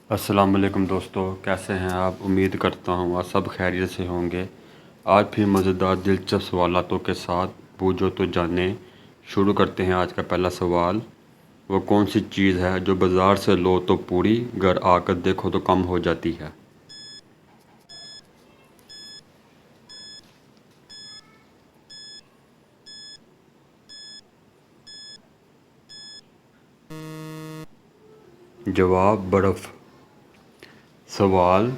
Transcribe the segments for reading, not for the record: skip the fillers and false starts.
अस्सलाम वालेकुम दोस्तों, कैसे हैं आप? उम्मीद करता हूँ आप सब खैरियत से होंगे। आज फिर मज़ेदार दिलचस्प सवालातों के साथ बूझो तो जाने शुरू करते हैं। आज का पहला सवाल, वो कौन सी चीज़ है जो बाज़ार से लो तो पूरी, घर आकर देखो तो कम हो जाती है? जवाब बर्फ़। सवाल,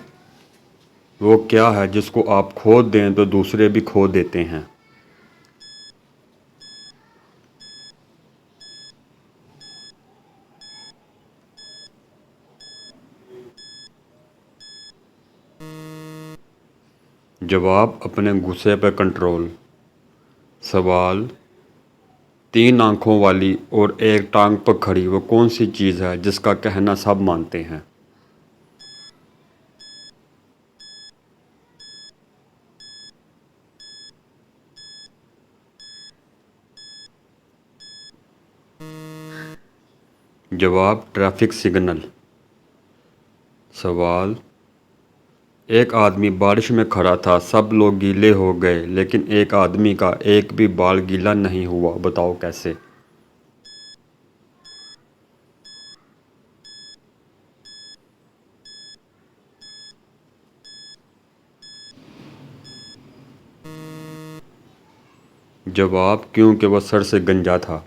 वो क्या है जिसको आप खो दें तो दूसरे भी खो देते हैं? जवाब अपने गुस्से पर कंट्रोल। सवाल, तीन आंखों वाली और एक टांग पर खड़ी वो कौन सी चीज़ है जिसका कहना सब मानते हैं? जवाब ट्रैफिक सिग्नल। सवाल, एक आदमी बारिश में खड़ा था, सब लोग गीले हो गए लेकिन एक आदमी का एक भी बाल गीला नहीं हुआ, बताओ कैसे? जवाब क्योंकि वह सर से गंजा था।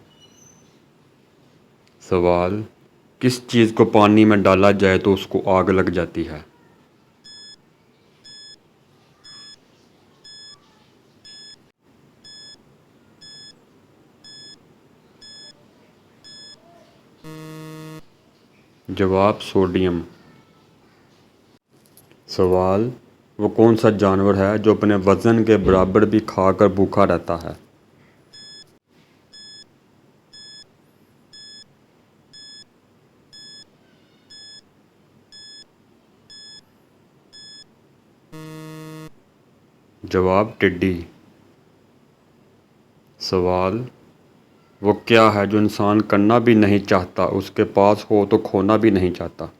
सवाल, किस चीज़ को पानी में डाला जाए तो उसको आग लग जाती है? जवाब सोडियम। सवाल, वो कौन सा जानवर है जो अपने वज़न के बराबर भी खाकर भूखा रहता है? जवाब टिड्डी। सवाल, वो क्या है जो इंसान करना भी नहीं चाहता, उसके पास हो तो खोना भी नहीं चाहता?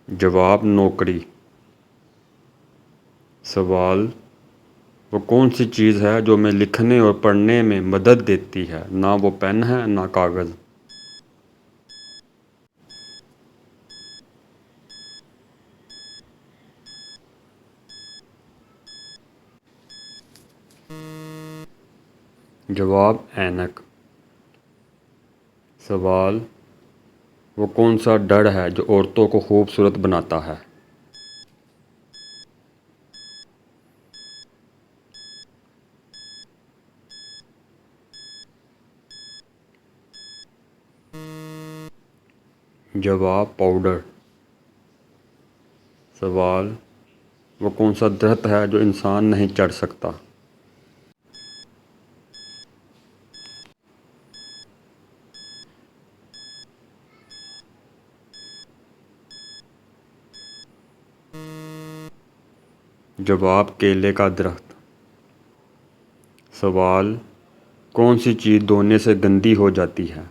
जवाब नौकरी। सवाल, वो कौन सी चीज़ है जो हमें लिखने और पढ़ने में मदद देती है, ना वो पेन है ना कागज़? जवाब ऐनक। सवाल, वो कौन सा डर है जो औरतों को खूबसूरत बनाता है? जवाब पाउडर। सवाल, वो कौन सा दरख्त है जो इंसान नहीं चढ़ सकता? जवाब केले का दरख्त। सवाल, कौन सी चीज़ धोने से गंदी हो जाती है?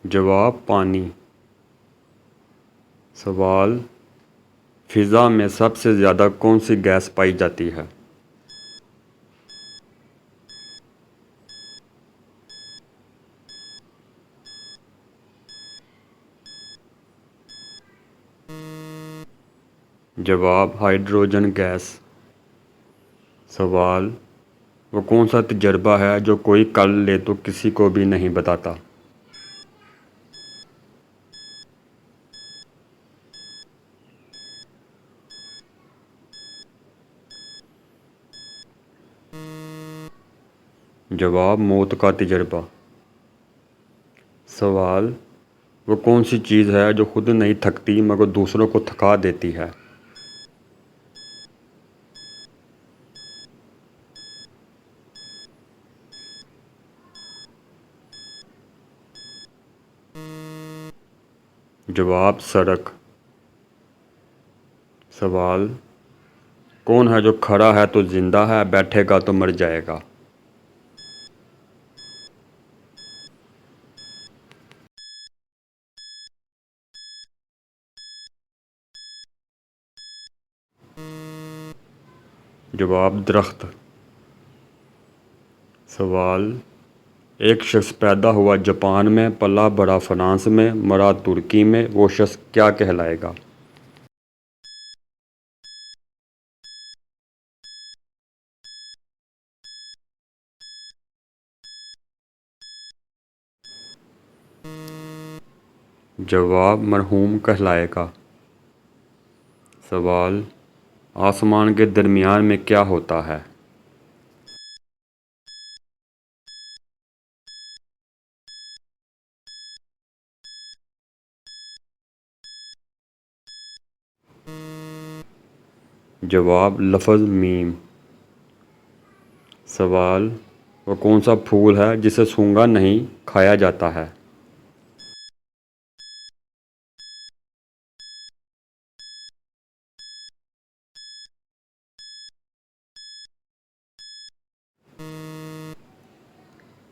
जवाब पानी। सवाल, फ़िज़ा में सबसे ज़्यादा कौन सी गैस पाई जाती है? जवाब हाइड्रोजन गैस। सवाल, वो कौन सा तजर्बा है जो कोई कर ले तो किसी को भी नहीं बताता? जवाब मौत का तजर्बा। सवाल, वो कौन सी चीज़ है जो खुद नहीं थकती मगर दूसरों को थका देती है? जवाब सड़क। सवाल कौन है जो खड़ा है तो जिंदा है, बैठेगा तो मर जाएगा। जवाब दरख्त। सवाल एक शख्स पैदा हुआ जापान में, पला बड़ा फ्रांस में, मरा तुर्की में, वो शख्स क्या कहलाएगा। जवाब मरहूम कहलाएगा। सवाल आसमान के दरमियान में क्या होता है। जवाब लफ्ज़ मीम। सवाल वह कौन सा फूल है जिसे सूंघा नहीं खाया जाता है।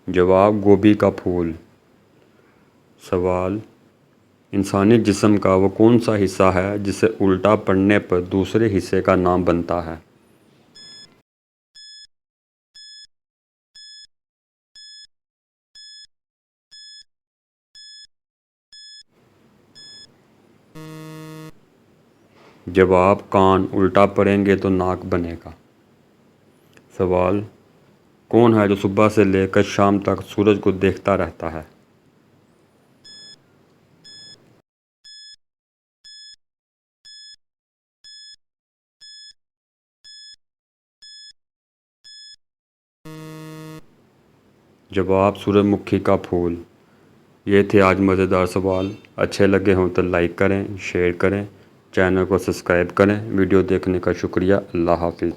जवाब गोभी का फूल। सवाल इंसानी जिस्म का वो कौन सा हिस्सा है जिसे उल्टा पड़ने पर दूसरे हिस्से का नाम बनता है। जवाब कान, उल्टा पड़ेंगे तो नाक बनेगा। सवाल कौन है जो सुबह से लेकर शाम तक सूरज को देखता रहता है। जवाब सूरजमुखी का फूल। ये थे आज मज़ेदार सवाल। अच्छे लगे हों तो लाइक करें, शेयर करें, चैनल को सब्सक्राइब करें। वीडियो देखने का शुक्रिया। अल्लाह हाफिज़।